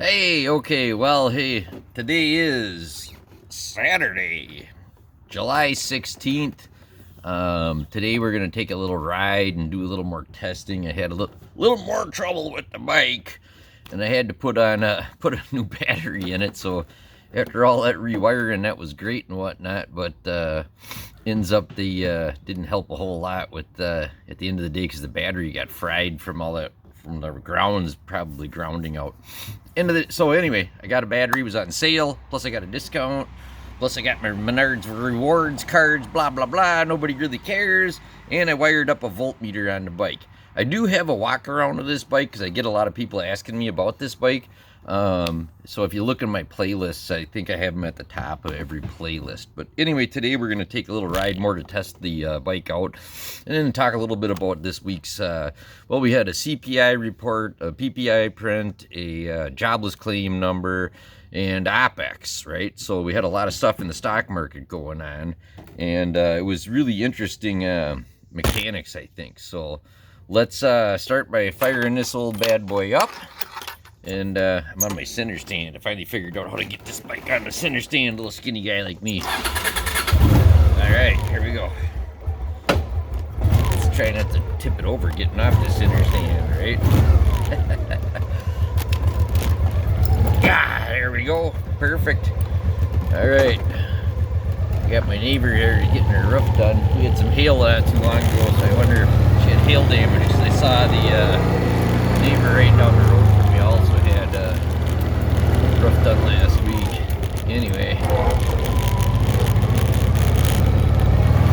Hey, okay, well, hey, today is Saturday, July 16th. Today we're going to take a little ride and do a little more testing. I had a little more trouble with the bike, and I had to put a new battery in it, so after all that rewiring, that was great and whatnot, but ends up didn't help a whole lot with at the end of the day because the battery got fried from all that, from the grounds probably grounding out. So anyway, I got a battery, was on sale, plus I got a discount, plus I got my Menards rewards cards, blah blah blah, nobody really cares, and I wired up a voltmeter on the bike. I do have a walk around of this bike because I get a lot of people asking me about this bike. So if you look in my playlists, I think I have them at the top of every playlist. But anyway, today we're going to take a little ride more to test the bike out, and then talk a little bit about this week's, well, we had a CPI report, a PPI print, a jobless claim number, and OPEX, right? So we had a lot of stuff in the stock market going on, and it was really interesting mechanics, I think. So let's start by firing this old bad boy up. And I'm on my center stand. I finally figured out how to get this bike on the center stand, little skinny guy like me. Alright, here we go. Let's try not to tip it over getting off the center stand, right? Yeah, there we go. Perfect. Alright. Got my neighbor here getting her roof done. We had some hail too long ago, so I wonder if she had hail damage, because I saw the neighbor right down the road from me also had roof done last week. Anyway,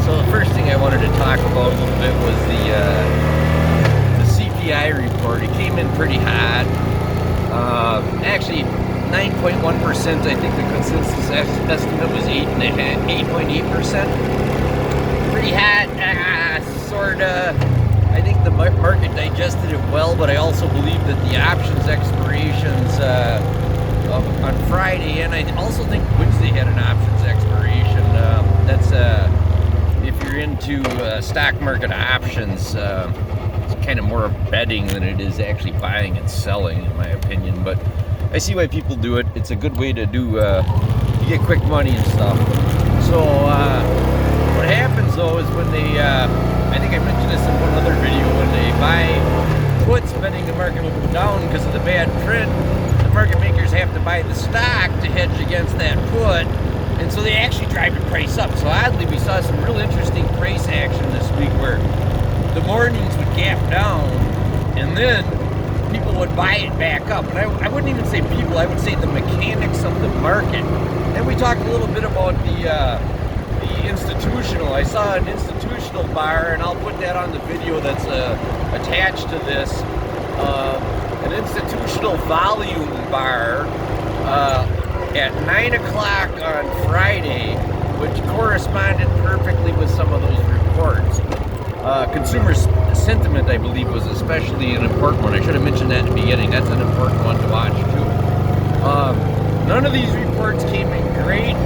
so the first thing I wanted to talk about a little bit was the CPI report. It came in pretty hot. Actually 9.1%. I think the consensus estimate was 8.8%. Pretty hot, sorta. I think the market digested it well, but I also believe that the options expirations on Friday, and I also think Wednesday had an options expiration. That's if you're into stock market options, it's kind of more betting than it is actually buying and selling, in my opinion. But I see why people do it. It's a good way to do, you get quick money and stuff. So what happens though is when they, I think I mentioned this in one other video, when they buy puts betting the market will go down because of the bad print, the market makers have to buy the stock to hedge against that put, and so they actually drive the price up. So oddly, we saw some real interesting price action this week where the mornings would gap down, and then people would buy it back up. And I wouldn't even say people, I would say the mechanics of the market. And we talked a little bit about the institutional. I saw an institutional bar, and I'll put that on the video that's attached to this. An institutional volume bar at 9 o'clock on Friday, which corresponded perfectly with some of those reports. Consumer sentiment, I believe, was especially an important one. I should have mentioned that in the beginning. That's an important one to watch too. None of these reports came in great.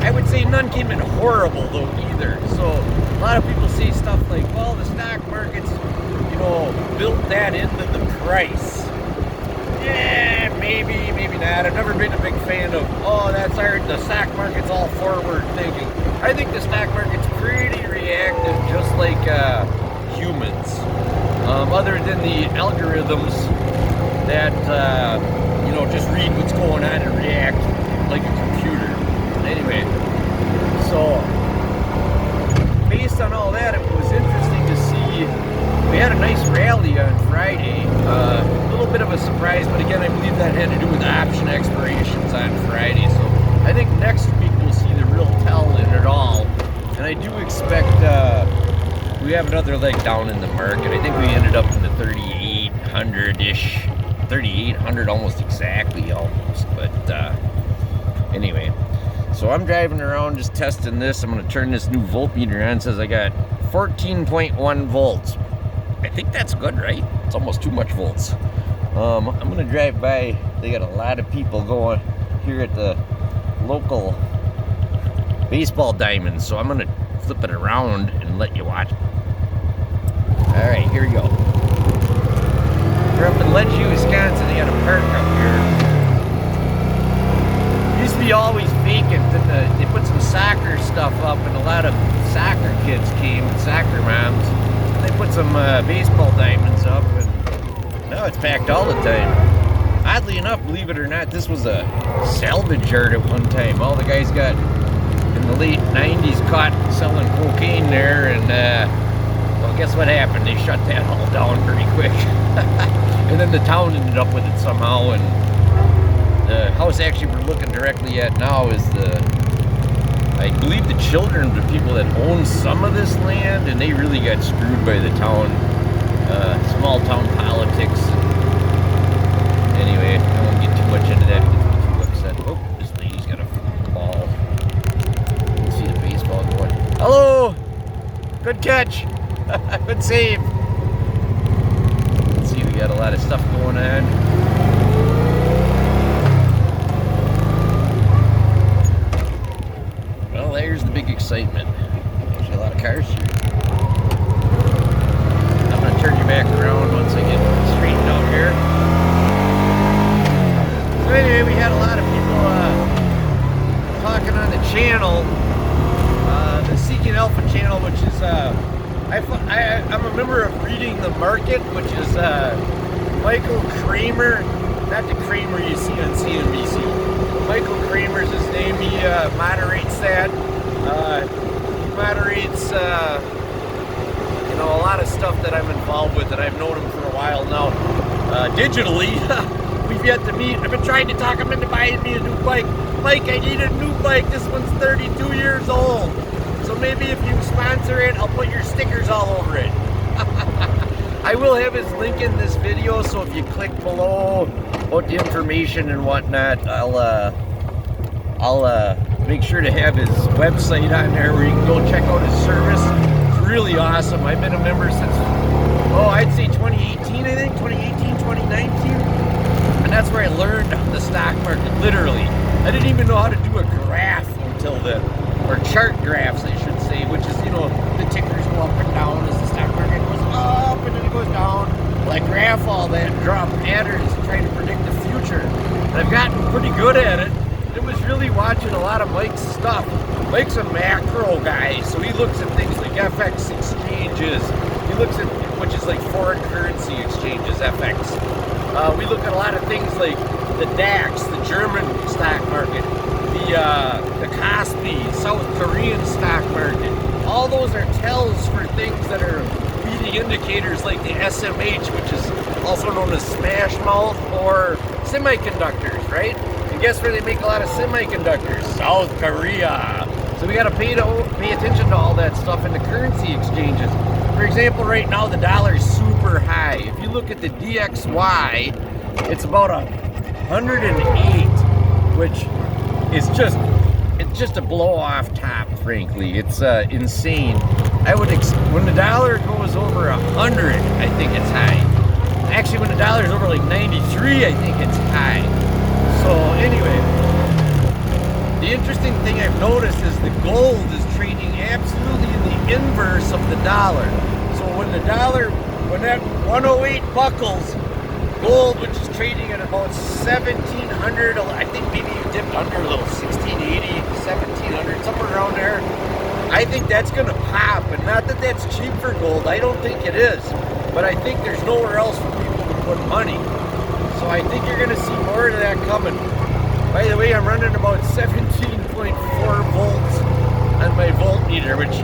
I would say none came in horrible though either. So a lot of people say stuff like, well, the stock market's, built that into the price. Yeah, maybe not. I've never been a big fan of, the stock market's all forward thinking. I think the stock market's pretty reactive, just like humans. Other than the algorithms that, just read what's going on and react like a computer. Anyway, so based on all that, it was interesting to see. We had a nice rally on Friday. A little bit of a surprise, but again, I believe that had to do with option expirations on Friday. So I think next week we'll see the real tell in it all. And I do expect we have another leg down in the market. I think we ended up in the 3,800-ish, 3,800 almost exactly, almost. But anyway. So I'm driving around just testing this. I'm going to turn this new voltmeter on. It says I got 14.1 volts. I think that's good, right? It's almost too much volts. I'm going to drive by. They got a lot of people going here at the local baseball diamond. So I'm going to flip it around and let you watch. All right, here we go. We're up in Ledgeview, Wisconsin. They got a park up here. It used to be always vacant. Then they put some soccer stuff up, and a lot of soccer kids came, soccer moms. And they put some baseball diamonds up, and now it's packed all the time. Oddly enough, believe it or not, this was a salvage yard at one time. All the guys got in the late 90s caught selling cocaine there, and well, guess what happened? They shut that all down pretty quick. And then the town ended up with it somehow, and the house actually we're looking directly at now is I believe the children of the people that own some of this land, and they really got screwed by the town, small town politics. Anyway, I won't get too much into that because I'm too upset. Oh, this lady's got a ball. You can see the baseball going. Hello! Good catch! Good save! Let's see, we got a lot of stuff going on. Well, there's the big excitement. There's a lot of cars here. I'm going to turn you back around once I get straightened out here. So anyway, we had a lot of people talking on the channel, the Seeking Alpha channel, which is, I'm a member of Reading the Market, which is Michael Kramer, not the Kramer you see on CNBC. Michael Kramer's his name. He moderates that. He moderates, you know, a lot of stuff that I'm involved with, and I've known him for a while now. Digitally, we've yet to meet. I've been trying to talk him into buying me a new bike. Mike, I need a new bike. This one's 32 years old. So maybe if you sponsor it, I'll put your stickers all over it. I will have his link in this video, so if you click below about the information and whatnot, I'll make sure to have his website on there where you can go check out his service. It's really awesome. I've been a member since, I'd say 2018, I think, 2018, 2019. And that's where I learned the stock market, literally. I didn't even know how to do a graph until then, or chart graphs, I should say, which is, you know, the tickers go up and down as the stock market goes up and then it goes down. Well, I graph all that and draw patterns trying to predict the future. And I've gotten pretty good at it. It was really watching a lot of Mike's stuff. Mike's a macro guy, so he looks at things like FX exchanges. He looks at, which is like foreign currency exchanges, FX. We look at a lot of things like the DAX, the German stock market, the Kospi, South Korean stock market. All those are tells for things that are leading indicators like the SMH, which is also known as smash mouth, or semiconductors, right? And guess where they make a lot of semiconductors? South Korea. So we got to pay attention to all that stuff in the currency exchanges. For example, right now the dollar is super high. If you look at the DXY, it's about 108, which is just a blow off top. Frankly, it's insane. When the dollar goes over 100, I think it's high. Actually, when the dollar is over like 93, I think it's high. So anyway, the interesting thing I've noticed is the gold is trading absolutely in the inverse of the dollar. So when that 108 buckles, gold, which is trading at about 1,700, I think maybe you dipped under a little, 1,680, 1,700, somewhere around there. I think that's going to pop, and not that that's cheap for gold. I don't think it is, but I think there's nowhere else for people to put money. So I think you're going to see more of that coming. By the way, I'm running about 17.4 volts on my voltmeter, which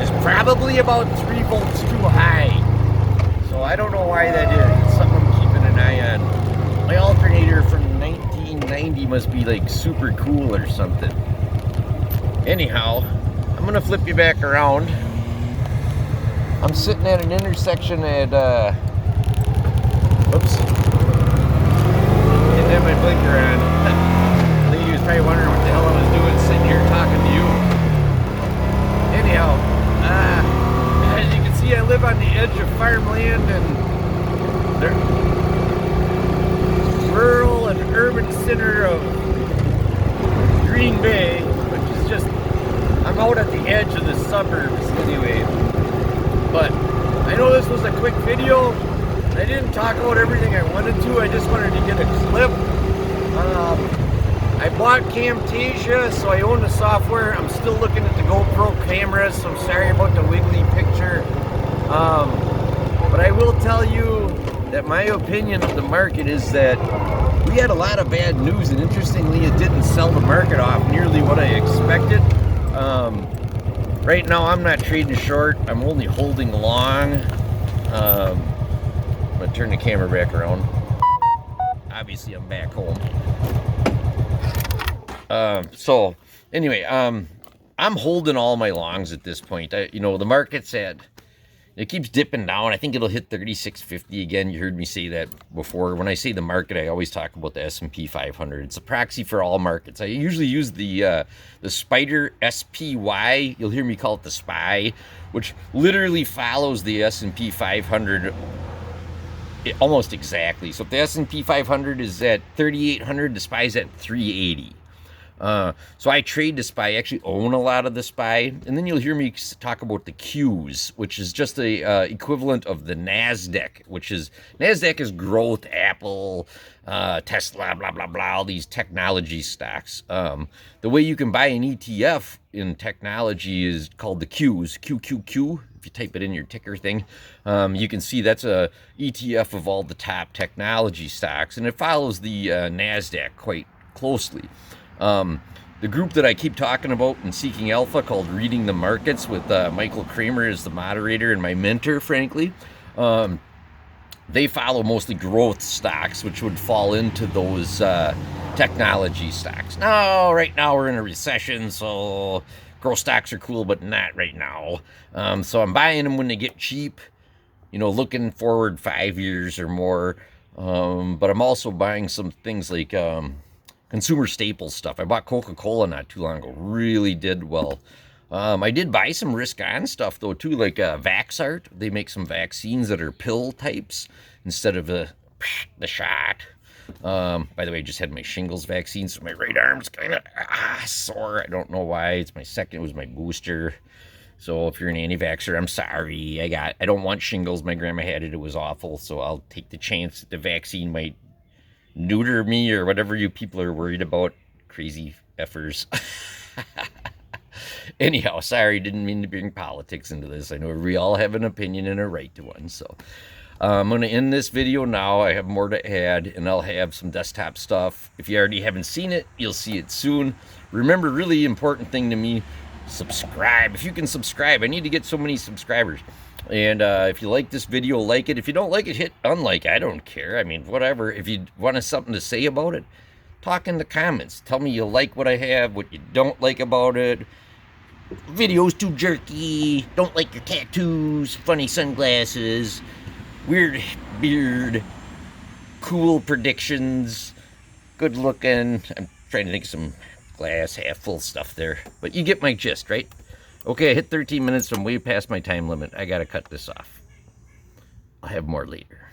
is probably about 3 volts too high. So I don't know why that is. It's something I'm keeping an eye on. My alternator from 1990 must be like super cool or something. Anyhow, I'm gonna flip you back around. I'm sitting at an intersection at, whoops. Didn't have my blinker on. The lady was probably wondering what the hell I was doing sitting here talking to you. Anyhow, as you can see, I live on the edge of farmland and the rural and urban center of Green Bay, which is just, I'm out at the edge of the suburbs anyway. But I know this was a quick video. I I didn't talk about everything I wanted to. I just wanted to get a clip. I bought Camtasia, so I own the software. I'm still looking at the GoPro cameras, so I'm sorry about the wiggly picture. But I will tell you that my opinion of the market is that we had a lot of bad news, and interestingly, it didn't sell the market off nearly what I expected. Right now, I'm not trading short. I'm only holding long. I'm gonna turn the camera back around. Obviously, I'm back home. So anyway, I'm holding all my longs at this point. You know, the market's it keeps dipping down. I think it'll hit 3650 again. You heard me say that before. When I say the market, I always talk about the S&P 500. It's a proxy for all markets. I usually use the Spider SPY. You'll hear me call it the SPY, which literally follows the S&P 500 almost exactly. So if the S&P 500 is at 3,800, the SPY is at 380. So I trade the SPY. I actually own a lot of the SPY. And then you'll hear me talk about the Qs, which is just the equivalent of the NASDAQ, NASDAQ is growth, Apple, Tesla, blah, blah, blah, all these technology stocks. The way you can buy an ETF in technology is called the Qs, QQQ. If you type it in your ticker thing, you can see that's a ETF of all the top technology stocks, and it follows the NASDAQ quite closely. The group that I keep talking about in Seeking Alpha, called Reading the Markets, with Michael Kramer as the moderator and my mentor, frankly, they follow mostly growth stocks, which would fall into those technology stocks. Now, right now we're in a recession, so growth stocks are cool, but not right now. So I'm buying them when they get cheap, you know, looking forward 5 years or more. But I'm also buying some things like consumer staples stuff. I bought Coca-Cola not too long ago. Really did well. I did buy some risk-on stuff, though, too, like Vaxart. They make some vaccines that are pill types instead of the shot. By the way, I just had my shingles vaccine, so my right arm's kind of sore. I don't know why. It was my booster. So if you're an anti-vaxxer, I'm sorry. I don't want shingles. My grandma had it. It was awful. So I'll take the chance that the vaccine might neuter me or whatever you people are worried about. Crazy effers. Anyhow, sorry, didn't mean to bring politics into this. I know we all have an opinion and a right to one. So I'm going to end this video now. I have more to add, and I'll have some desktop stuff. If you already haven't seen it, you'll see it soon. Remember, really important thing to me, subscribe. If you can subscribe, I need to get so many subscribers. And if you like this video, like it. If you don't like it, hit unlike. I don't care. I mean, whatever. If you want something to say about it, talk in the comments. Tell me you like what I have, what you don't like about it. Video's too jerky. Don't like your tattoos. Funny sunglasses. Weird beard. Cool predictions. Good looking. I'm trying to think of some glass half full stuff there. But you get my gist, right? Okay, I hit 13 minutes. I'm way past my time limit. I gotta cut this off. I'll have more later.